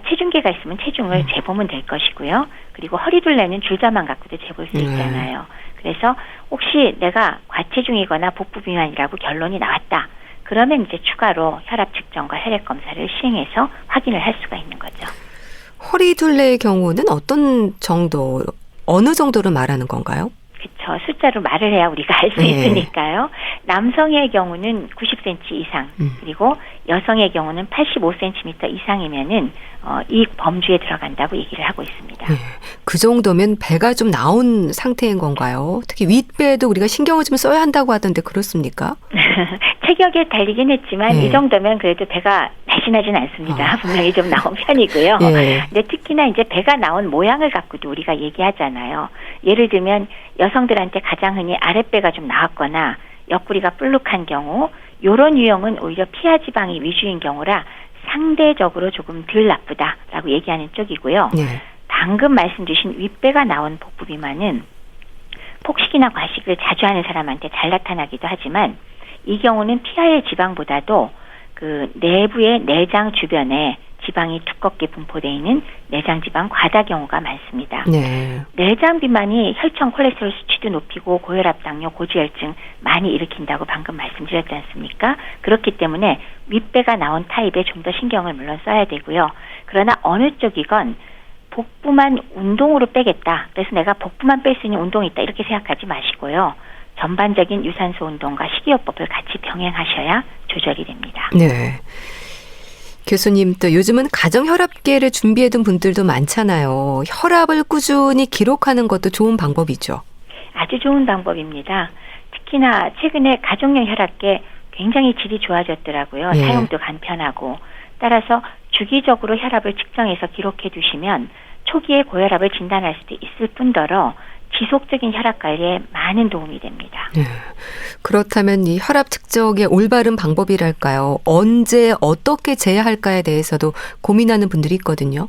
Speaker 4: 체중계가 있으면 체중을 재보면 될 것이고요. 그리고 허리둘레는 줄자만 갖고도 재볼 수 있잖아요. 그래서 혹시 내가 과체중이거나 복부 비만이라고 결론이 나왔다. 그러면 이제 추가로 혈압 측정과 혈액 검사를 시행해서 확인을 할 수가 있는 거죠.
Speaker 1: 허리둘레의 경우는 어떤 정도, 어느 정도를 말하는 건가요?
Speaker 4: 그렇죠. 숫자로 말을 해야 우리가 알 수 있으니까요. 남성의 경우는 90cm 이상, 그리고 여성의 경우는 85cm 이상이면은 이 범주에 들어간다고 얘기를 하고 있습니다.
Speaker 1: 그 정도면 배가 좀 나온 상태인 건가요? 특히 윗배에도 우리가 신경을 좀 써야 한다고 하던데 그렇습니까?
Speaker 4: 체격에 달리긴 했지만 이 정도면 그래도 배가 날씬하진 않습니다. 분명히 좀 나온 편이고요. 근데 특히나 이제 배가 나온 모양을 갖고도 우리가 얘기하잖아요. 예를 들면 여성들한테 가장 흔히 아랫배가 좀 나왔거나 옆구리가 볼록한 경우, 이런 유형은 오히려 피하 지방이 위주인 경우라 상대적으로 조금 덜 나쁘다라고 얘기하는 쪽이고요. 방금 말씀 주신 윗배가 나온 복부 비만은 폭식이나 과식을 자주 하는 사람한테 잘 나타나기도 하지만 이 경우는 피하의 지방보다도 그 내부의 내장 주변에 지방이 두껍게 분포되어 있는 내장 지방 과다 경우가 많습니다. 내장 비만이 혈청 콜레스테롤 수치도 높이고 고혈압, 당뇨, 고지혈증 많이 일으킨다고 방금 말씀드렸지 않습니까? 그렇기 때문에 윗배가 나온 타입에 좀 더 신경을 물론 써야 되고요. 그러나 어느 쪽이건 복부만 운동으로 빼겠다. 그래서 내가 복부만 뺄 수 있는 운동이 있다. 이렇게 생각하지 마시고요. 전반적인 유산소 운동과 식이요법을 같이 병행하셔야 조절이 됩니다.
Speaker 1: 네. 교수님, 또 요즘은 가정혈압계를 준비해둔 분들도 많잖아요. 혈압을 꾸준히 기록하는 것도 좋은 방법이죠.
Speaker 4: 아주 좋은 방법입니다. 특히나 최근에 가정용 혈압계 굉장히 질이 좋아졌더라고요. 사용도 간편하고. 따라서 주기적으로 혈압을 측정해서 기록해 두시면 초기에 고혈압을 진단할 수도 있을 뿐더러 지속적인 혈압 관리에 많은 도움이 됩니다.
Speaker 1: 그렇다면 이 혈압 측정의 올바른 방법이랄까요? 언제 어떻게 재야 할까에 대해서도 고민하는 분들이 있거든요.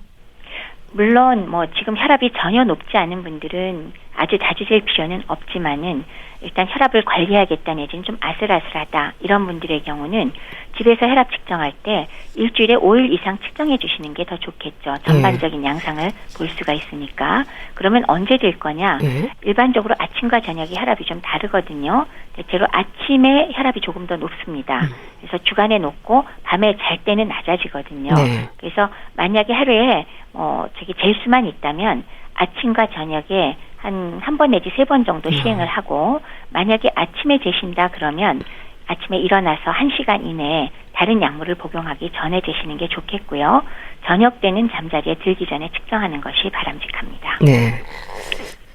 Speaker 4: 물론 뭐 지금 혈압이 전혀 높지 않은 분들은 아주 자주 잴 필요는 없지만은 일단 혈압을 관리하겠다 내지는 좀 아슬아슬하다 이런 분들의 경우는 집에서 혈압 측정할 때 일주일에 5일 이상 측정해 주시는 게 더 좋겠죠. 전반적인 양상을 볼 수가 있으니까. 그러면 언제 될 거냐? 일반적으로 아침과 저녁이 혈압이 좀 다르거든요. 대체로 아침에 혈압이 조금 더 높습니다. 그래서 주간에 높고 밤에 잘 때는 낮아지거든요. 그래서 만약에 하루에 잴 수만 있다면 아침과 저녁에 한 번 내지 3번 정도 시행을 하고, 만약에 아침에 재신다 그러면 아침에 일어나서 1시간 이내에 다른 약물을 복용하기 전에 재시는 게 좋겠고요. 저녁 때는 잠자리에 들기 전에 측정하는 것이 바람직합니다.
Speaker 1: 네.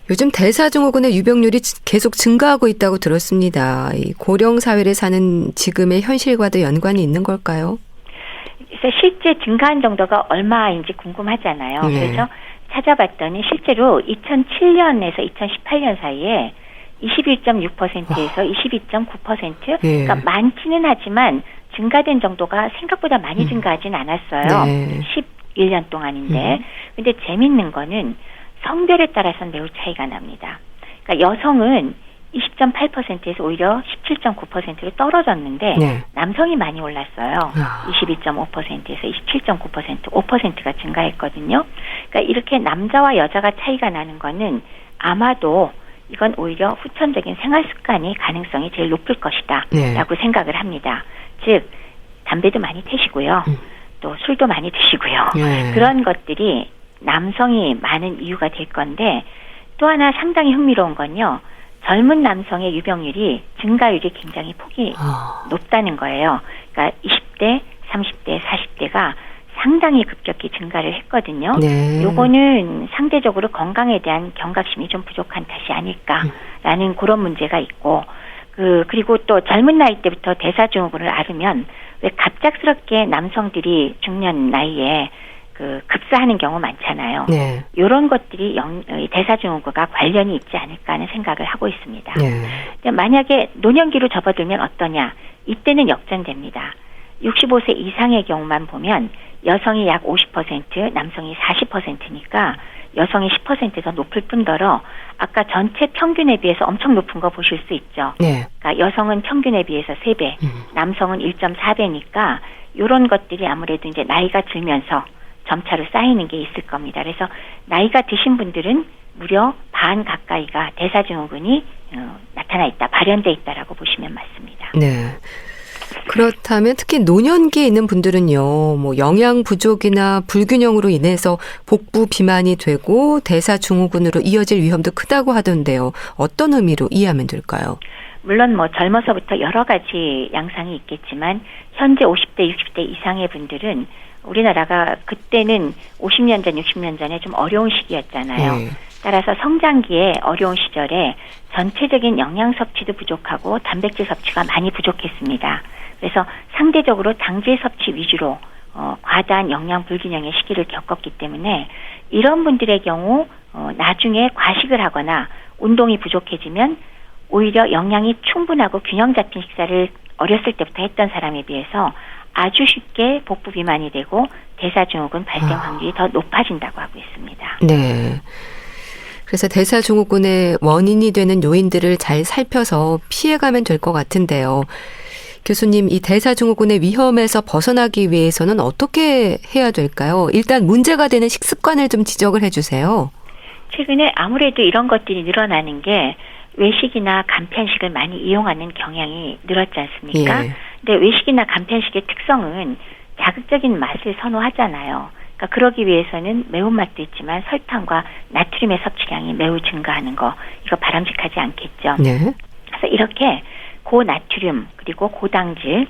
Speaker 1: 요즘 대사증후군의 유병률이 계속 증가하고 있다고 들었습니다. 이 고령 사회를 사는 지금의 현실과도 연관이 있는 걸까요?
Speaker 4: 그래서 실제 증가한 정도가 얼마인지 궁금하잖아요. 그래서 찾아봤더니 실제로 2007년에서 2018년 사이에 21.6%에서 22.9%, 그러니까 많지는 하지만 증가된 정도가 생각보다 많이 증가하진 않았어요. 11년 동안인데. 근데 재밌는 거는 성별에 따라서는 매우 차이가 납니다. 그러니까 여성은 20.8%에서 오히려 17.9%로 떨어졌는데 남성이 많이 올랐어요. 22.5%에서 27.9%, 5%가 증가했거든요. 그러니까 이렇게 남자와 여자가 차이가 나는 거는 아마도 이건 오히려 후천적인 생활 습관이 가능성이 제일 높을 것이다 라고 생각을 합니다. 즉 담배도 많이 태시고요. 또 술도 많이 드시고요. 그런 것들이 남성이 많은 이유가 될 건데, 또 하나 상당히 흥미로운 건요. 젊은 남성의 유병률이 증가율이 굉장히 폭이 높다는 거예요. 그러니까 20대, 30대, 40대가 상당히 급격히 증가를 했거든요. 요거는 상대적으로 건강에 대한 경각심이 좀 부족한 탓이 아닐까라는 그런 문제가 있고, 그리고 또 젊은 나이 때부터 대사증후군을 앓으면 왜 갑작스럽게 남성들이 중년 나이에 급사하는 경우 많잖아요.
Speaker 1: 네.
Speaker 4: 이런 것들이 대사증후군과 관련이 있지 않을까 하는 생각을 하고 있습니다.
Speaker 1: 네.
Speaker 4: 근데 만약에 노년기로 접어들면 어떠냐? 이때는 역전됩니다. 65세 이상의 경우만 보면 여성이 약 50%, 남성이 40%니까 여성이 10% 더 높을 뿐더러 아까 전체 평균에 비해서 엄청 높은 거 보실 수 있죠.
Speaker 1: 네.
Speaker 4: 그러니까 여성은 평균에 비해서 3배, 남성은 1.4배니까 이런 것들이 아무래도 이제 나이가 들면서 점차로 쌓이는 게 있을 겁니다. 그래서 나이가 드신 분들은 무려 반 가까이가 대사증후군이 나타나 있다, 발현돼 있다라고 보시면 맞습니다.
Speaker 1: 네. 그렇다면 특히 노년기에 있는 분들은요, 뭐 영양 부족이나 불균형으로 인해서 복부 비만이 되고 대사증후군으로 이어질 위험도 크다고 하던데요. 어떤 의미로 이해하면 될까요?
Speaker 4: 물론 뭐 젊어서부터 여러 가지 양상이 있겠지만 현재 50대, 60대 이상의 분들은 우리나라가 그때는 50년 전, 60년 전에 좀 어려운 시기였잖아요. 따라서 성장기에 어려운 시절에 전체적인 영양 섭취도 부족하고 단백질 섭취가 많이 부족했습니다. 그래서 상대적으로 당질 섭취 위주로 과다한 영양 불균형의 시기를 겪었기 때문에 이런 분들의 경우 나중에 과식을 하거나 운동이 부족해지면 오히려 영양이 충분하고 균형 잡힌 식사를 어렸을 때부터 했던 사람에 비해서 아주 쉽게 복부 비만이 되고 대사증후군 발생 확률이 더 높아진다고 하고 있습니다.
Speaker 1: 네. 그래서 대사증후군의 원인이 되는 요인들을 잘 살펴서 피해가면 될 것 같은데요. 교수님, 이 대사증후군의 위험에서 벗어나기 위해서는 어떻게 해야 될까요? 일단 문제가 되는 식습관을 좀 지적을 해주세요.
Speaker 4: 최근에 아무래도 이런 것들이 늘어나는 게 외식이나 간편식을 많이 이용하는 경향이 늘었지 않습니까?
Speaker 1: 예.
Speaker 4: 근데 외식이나 간편식의 특성은 자극적인 맛을 선호하잖아요. 그러니까 그러기 위해서는 매운맛도 있지만 설탕과 나트륨의 섭취량이 매우 증가하는 거, 이거 바람직하지 않겠죠.
Speaker 1: 네.
Speaker 4: 그래서 이렇게 고나트륨, 그리고 고당질,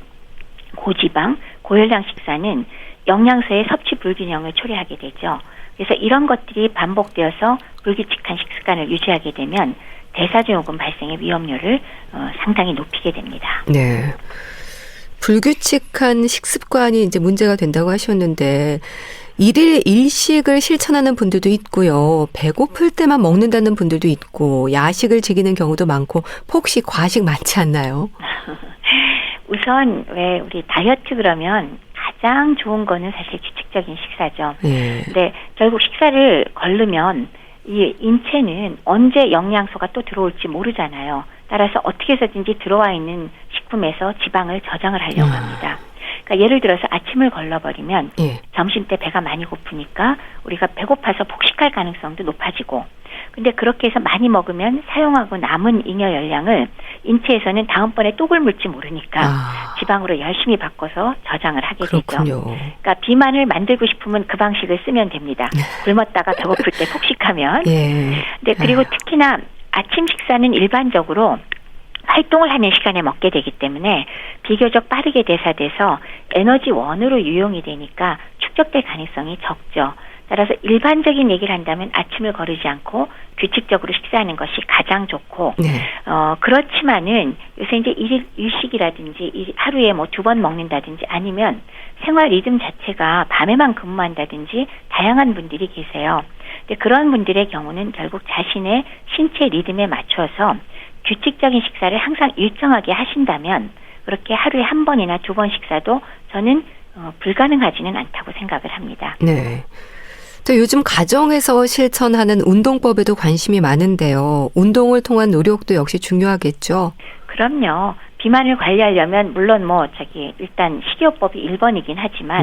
Speaker 4: 고지방, 고열량 식사는 영양소의 섭취 불균형을 초래하게 되죠. 그래서 이런 것들이 반복되어서 불규칙한 식습관을 유지하게 되면 대사증후군 발생의 위험률을 상당히 높이게 됩니다.
Speaker 1: 네. 불규칙한 식습관이 이제 문제가 된다고 하셨는데 일일 일식을 실천하는 분들도 있고요. 배고플 때만 먹는다는 분들도 있고 야식을 즐기는 경우도 많고 폭식, 과식 많지 않나요?
Speaker 4: 우선 왜 우리 다이어트 그러면 가장 좋은 거는 사실 규칙적인 식사죠.
Speaker 1: 네.
Speaker 4: 근데 결국 식사를 거르면 이 인체는 언제 영양소가 또 들어올지 모르잖아요. 따라서 어떻게 해서든지 들어와 있는 식품에서 지방을 저장을 하려고 합니다. 그러니까 예를 들어서 아침을 걸러버리면 점심 때 배가 많이 고프니까 우리가 배고파서 폭식할 가능성도 높아지고, 근데 그렇게 해서 많이 먹으면 사용하고 남은 잉여 열량을 인체에서는 다음번에 또 굶을지 모르니까 지방으로 열심히 바꿔서 저장을 하게
Speaker 1: 그렇군요.
Speaker 4: 되죠. 그러니까 비만을 만들고 싶으면 그 방식을 쓰면 됩니다. 굶었다가 배고플 때 폭식하면. 근데 그리고 특히나 아침 식사는 일반적으로 활동을 하는 시간에 먹게 되기 때문에 비교적 빠르게 대사돼서 에너지원으로 유용이 되니까 축적될 가능성이 적죠. 따라서 일반적인 얘기를 한다면 아침을 거르지 않고 규칙적으로 식사하는 것이 가장 좋고, 그렇지만은 요새 이제 일식이라든지 하루에 뭐 2번 먹는다든지 아니면 생활 리듬 자체가 밤에만 근무한다든지 다양한 분들이 계세요. 근데 그런 분들의 경우는 결국 자신의 신체 리듬에 맞춰서 규칙적인 식사를 항상 일정하게 하신다면 그렇게 하루에 1번이나 2번 식사도 저는 불가능하지는 않다고 생각을 합니다.
Speaker 1: 네. 또 요즘 가정에서 실천하는 운동법에도 관심이 많은데요. 운동을 통한 노력도 역시 중요하겠죠?
Speaker 4: 그럼요. 비만을 관리하려면 물론 일단 식이요법이 1번이긴 하지만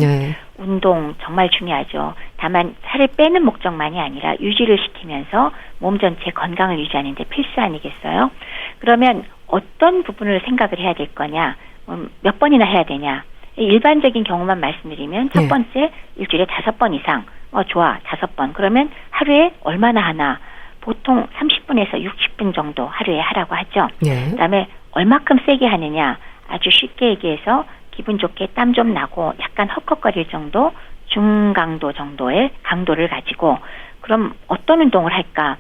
Speaker 4: 운동 정말 중요하죠. 다만 살을 빼는 목적만이 아니라 유지를 시키면서 몸 전체 건강을 유지하는 데 필수 아니겠어요? 그러면 어떤 부분을 생각을 해야 될 거냐? 몇 번이나 해야 되냐? 일반적인 경우만 말씀드리면 첫 번째, 일주일에 5번 이상. 좋아, 5번. 그러면 하루에 얼마나 하나? 보통 30분에서 60분 정도 하루에 하라고 하죠. 그다음에 얼마큼 세게 하느냐? 아주 쉽게 얘기해서 기분 좋게 땀 좀 나고 약간 헉헉거릴 정도, 중강도 정도의 강도를 가지고, 그럼 어떤 운동을 할까?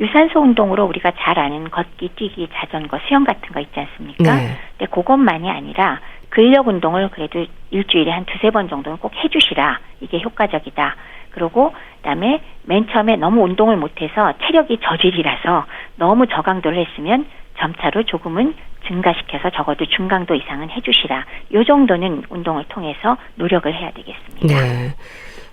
Speaker 4: 유산소 운동으로 우리가 잘 아는 걷기, 뛰기, 자전거, 수영 같은 거 있지 않습니까? 근데 그것만이 아니라 근력 운동을 그래도 일주일에 한 2-3번 정도는 꼭 해주시라. 이게 되게 효과적이다. 그리고 그다음에 맨 처음에 너무 운동을 못해서 체력이 저질이라서 너무 저강도를 했으면 점차로 조금은 증가시켜서 적어도 중강도 이상은 해주시라. 요 정도는 운동을 통해서 노력을 해야 되겠습니다.
Speaker 1: 네.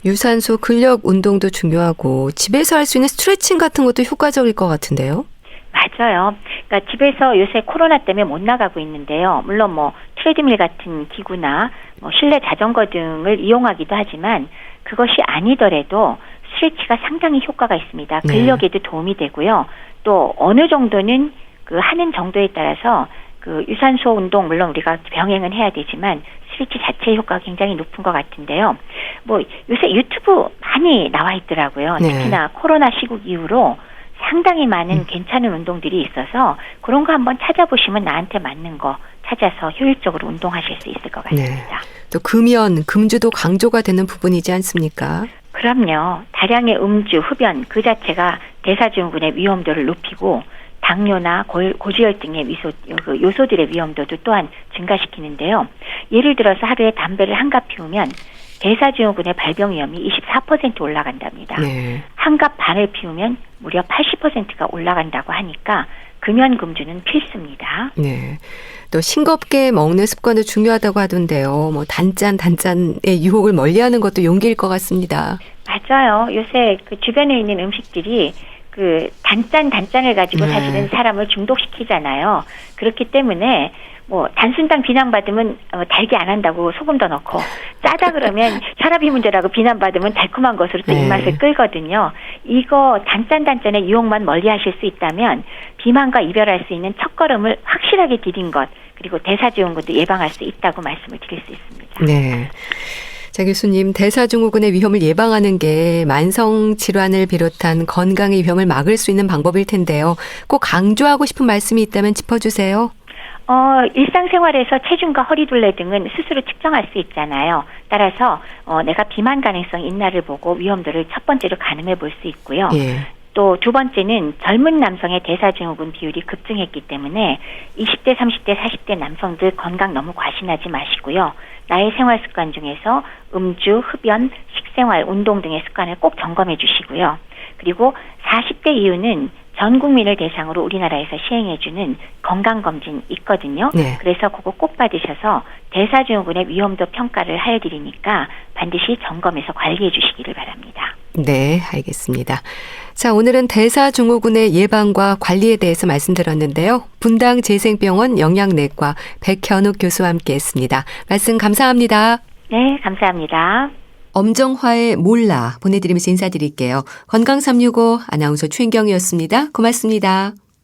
Speaker 1: 유산소, 근력 운동도 중요하고 집에서 할 수 있는 스트레칭 같은 것도 효과적일 것 같은데요.
Speaker 4: 맞아요. 그러니까 집에서 요새 코로나 때문에 못 나가고 있는데요. 물론 뭐 트레드밀 같은 기구나 뭐 실내 자전거 등을 이용하기도 하지만 그것이 아니더라도 스트레치가 상당히 효과가 있습니다. 근력에도 도움이 되고요. 또 어느 정도는 그 하는 정도에 따라서 그 유산소 운동 물론 우리가 병행은 해야 되지만 스트레치 자체의 효과가 굉장히 높은 것 같은데요. 뭐 요새 유튜브 많이 나와 있더라고요. 특히나 코로나 시국 이후로 상당히 많은 괜찮은 운동들이 있어서 그런 거 한번 찾아보시면 나한테 맞는 거 찾아서 효율적으로 운동하실 수 있을 것 같습니다.
Speaker 1: 또 금연, 금주도 강조가 되는 부분이지 않습니까?
Speaker 4: 그럼요. 다량의 음주, 흡연 그 자체가 대사증후군의 위험도를 높이고 당뇨나 고지혈증의 요소들의 위험도도 또한 증가시키는데요. 예를 들어서 하루에 담배를 한 갑 피우면 대사증후군의 발병 위험이 24% 올라간답니다. 한 갑 반을 피우면 무려 80%가 올라간다고 하니까 금연 금주는 필수입니다.
Speaker 1: 네. 또 싱겁게 먹는 습관도 중요하다고 하던데요. 뭐 단짠의 유혹을 멀리하는 것도 용기일 것 같습니다.
Speaker 4: 맞아요. 요새 그 주변에 있는 음식들이 그 단짠을 가지고 사실은 사람을 중독시키잖아요. 그렇기 때문에 뭐 단순당 비난받으면 달게 안 한다고 소금 더 넣고 짜다 그러면 혈압이 문제라고 비난받으면 달콤한 것으로 또 입맛을 끌거든요. 이거 단짠의 유혹만 멀리하실 수 있다면 비만과 이별할 수 있는 첫걸음을 확실하게 디딘 것 그리고 대사증후군도 예방할 수 있다고 말씀을 드릴 수 있습니다.
Speaker 1: 네. 자, 교수님, 대사증후군의 위험을 예방하는 게 만성 질환을 비롯한 건강의 위험을 막을 수 있는 방법일 텐데요. 꼭 강조하고 싶은 말씀이 있다면 짚어주세요.
Speaker 4: 일상생활에서 체중과 허리둘레 등은 스스로 측정할 수 있잖아요. 따라서 내가 비만 가능성이 있나를 보고 위험도를 첫 번째로 가늠해 볼 수 있고요. 또 두 번째는 젊은 남성의 대사증후군 비율이 급증했기 때문에 20대, 30대, 40대 남성들 건강 너무 과신하지 마시고요. 나의 생활 습관 중에서 음주, 흡연, 식생활, 운동 등의 습관을 꼭 점검해 주시고요. 그리고 40대 이후는 전 국민을 대상으로 우리나라에서 시행해주는 건강검진 있거든요. 그래서 그거 꼭 받으셔서 대사증후군의 위험도 평가를 하여드리니까 반드시 점검해서 관리해 주시기를 바랍니다.
Speaker 1: 네, 알겠습니다. 자, 오늘은 대사증후군의 예방과 관리에 대해서 말씀드렸는데요. 분당 재생병원 영양내과 백현욱 교수와 함께했습니다. 말씀 감사합니다.
Speaker 4: 네, 감사합니다.
Speaker 1: 엄정화의 몰라 보내드리면서 인사드릴게요. 건강365 아나운서 최인경이었습니다. 고맙습니다.